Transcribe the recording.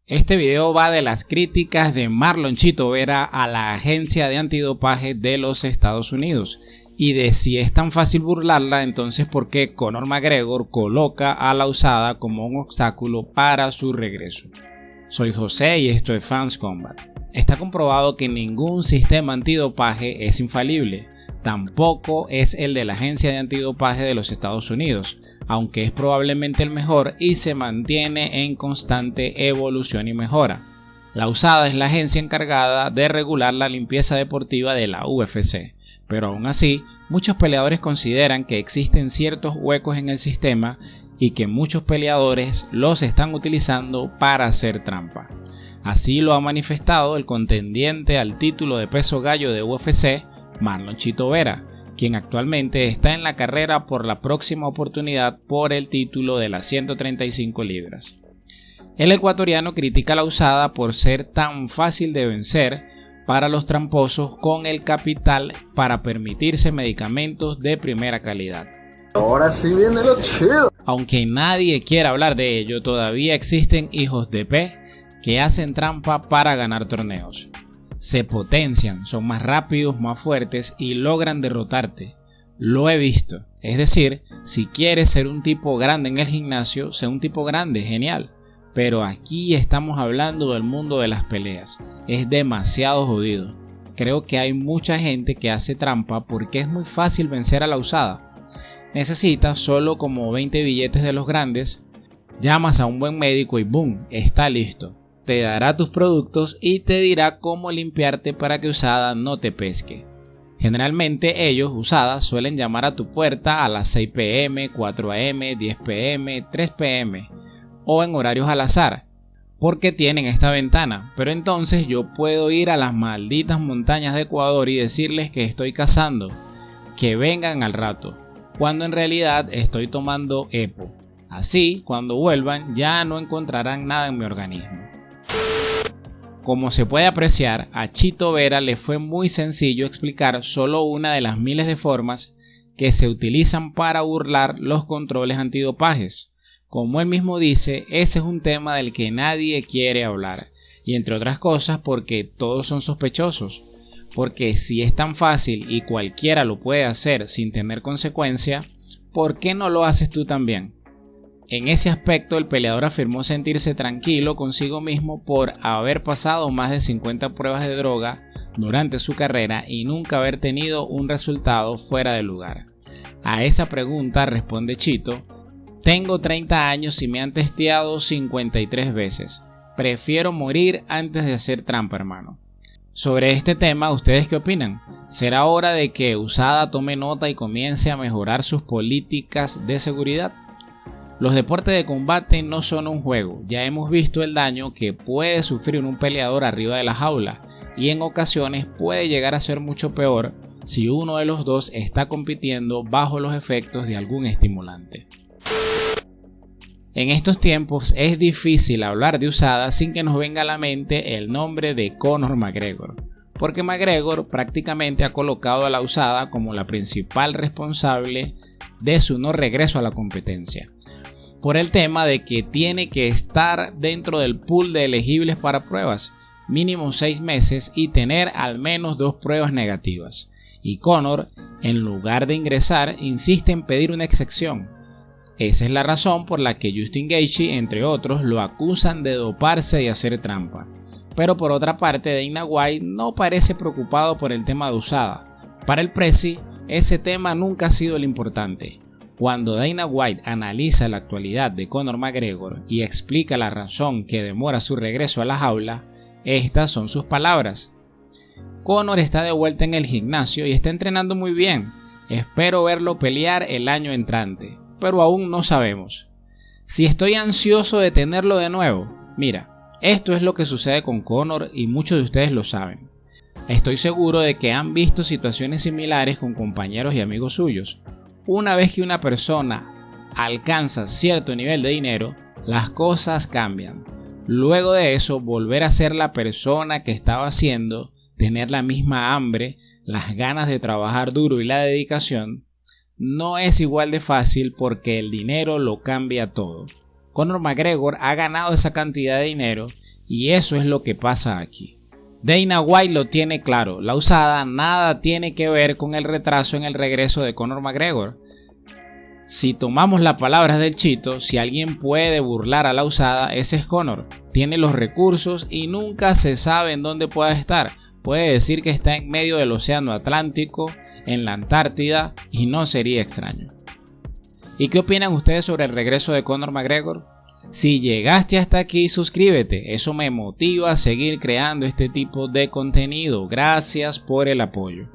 Este video va de las críticas de Marlon Chito Vera a la agencia de antidopaje de los Estados Unidos y de si es tan fácil burlarla, entonces por qué Conor McGregor coloca a la USADA como un obstáculo para su regreso. Soy José y esto es Fans Combat. Está comprobado que ningún sistema antidopaje es infalible, tampoco es el de la agencia de antidopaje de los Estados Unidos, aunque es probablemente el mejor y se mantiene en constante evolución y mejora. La USADA es la agencia encargada de regular la limpieza deportiva de la UFC, pero aún así, muchos peleadores consideran que existen ciertos huecos en el sistema y que muchos peleadores los están utilizando para hacer trampa. Así lo ha manifestado el contendiente al título de peso gallo de UFC, Marlon Chito Vera, quien actualmente está en la carrera por la próxima oportunidad por el título de las 135 libras. El ecuatoriano critica a la USADA por ser tan fácil de vencer para los tramposos con el capital para permitirse medicamentos de primera calidad. Ahora sí viene lo chido. Aunque nadie quiera hablar de ello, todavía existen hijos de P que hacen trampa para ganar torneos. Se potencian, son más rápidos, más fuertes y logran derrotarte. Lo he visto. Es decir, si quieres ser un tipo grande en el gimnasio, sé un tipo grande, genial. Pero aquí estamos hablando del mundo de las peleas. Es demasiado jodido. Creo que hay mucha gente que hace trampa porque es muy fácil vencer a la USADA. Necesitas solo como 20 billetes de los grandes, llamas a un buen médico y ¡boom! Está listo. Te dará tus productos y te dirá cómo limpiarte para que USADA no te pesque. Generalmente ellos, USADA, suelen llamar a tu puerta a las 6 pm, 4 am, 10 pm, 3 pm o en horarios al azar, porque tienen esta ventana, pero entonces yo puedo ir a las malditas montañas de Ecuador y decirles que estoy cazando, que vengan al rato, cuando en realidad estoy tomando EPO. Así, cuando vuelvan ya no encontrarán nada en mi organismo. Como se puede apreciar, a Chito Vera le fue muy sencillo explicar solo una de las miles de formas que se utilizan para burlar los controles antidopajes. Como él mismo dice, ese es un tema del que nadie quiere hablar, y entre otras cosas porque todos son sospechosos, porque si es tan fácil y cualquiera lo puede hacer sin tener consecuencia, ¿por qué no lo haces tú también? En ese aspecto, el peleador afirmó sentirse tranquilo consigo mismo por haber pasado más de 50 pruebas de droga durante su carrera y nunca haber tenido un resultado fuera de lugar. A esa pregunta responde Chito: tengo 30 años y me han testeado 53 veces. Prefiero morir antes de hacer trampa, hermano. Sobre este tema, ¿ustedes qué opinan? ¿Será hora de que USADA tome nota y comience a mejorar sus políticas de seguridad? Los deportes de combate no son un juego, ya hemos visto el daño que puede sufrir un peleador arriba de la jaula y en ocasiones puede llegar a ser mucho peor si uno de los dos está compitiendo bajo los efectos de algún estimulante. En estos tiempos es difícil hablar de USADA sin que nos venga a la mente el nombre de Conor McGregor, porque McGregor prácticamente ha colocado a la USADA como la principal responsable de su no regreso a la competencia, por el tema de que tiene que estar dentro del pool de elegibles para pruebas, mínimo 6 meses y tener al menos 2 pruebas negativas. Y Conor, en lugar de ingresar, insiste en pedir una excepción. Esa es la razón por la que Justin Gaethje, entre otros, lo acusan de doparse y hacer trampa. Pero por otra parte, Dana White no parece preocupado por el tema de USADA. Para el Prezi, ese tema nunca ha sido lo importante. Cuando Dana White analiza la actualidad de Conor McGregor y explica la razón que demora su regreso a la jaula, estas son sus palabras: Conor está de vuelta en el gimnasio y está entrenando muy bien. Espero verlo pelear el año entrante, pero aún no sabemos. Si estoy ansioso de tenerlo de nuevo, mira, esto es lo que sucede con Conor y muchos de ustedes lo saben. Estoy seguro de que han visto situaciones similares con compañeros y amigos suyos. Una vez que una persona alcanza cierto nivel de dinero, las cosas cambian. Luego de eso, volver a ser la persona que estaba siendo, tener la misma hambre, las ganas de trabajar duro y la dedicación, no es igual de fácil porque el dinero lo cambia todo. Conor McGregor ha ganado esa cantidad de dinero Y eso es lo que pasa aquí. Dana White lo tiene claro, la usada nada tiene que ver con el retraso en el regreso de Conor McGregor. Si tomamos las palabras del Chito, si alguien puede burlar a la usada, ese es Conor. Tiene los recursos y nunca se sabe en dónde pueda estar. Puede decir que está en medio del océano Atlántico, en la Antártida, y no sería extraño. ¿Y qué opinan ustedes sobre el regreso de Conor McGregor? Si llegaste hasta aquí, suscríbete, eso me motiva a seguir creando este tipo de contenido. Gracias por el apoyo.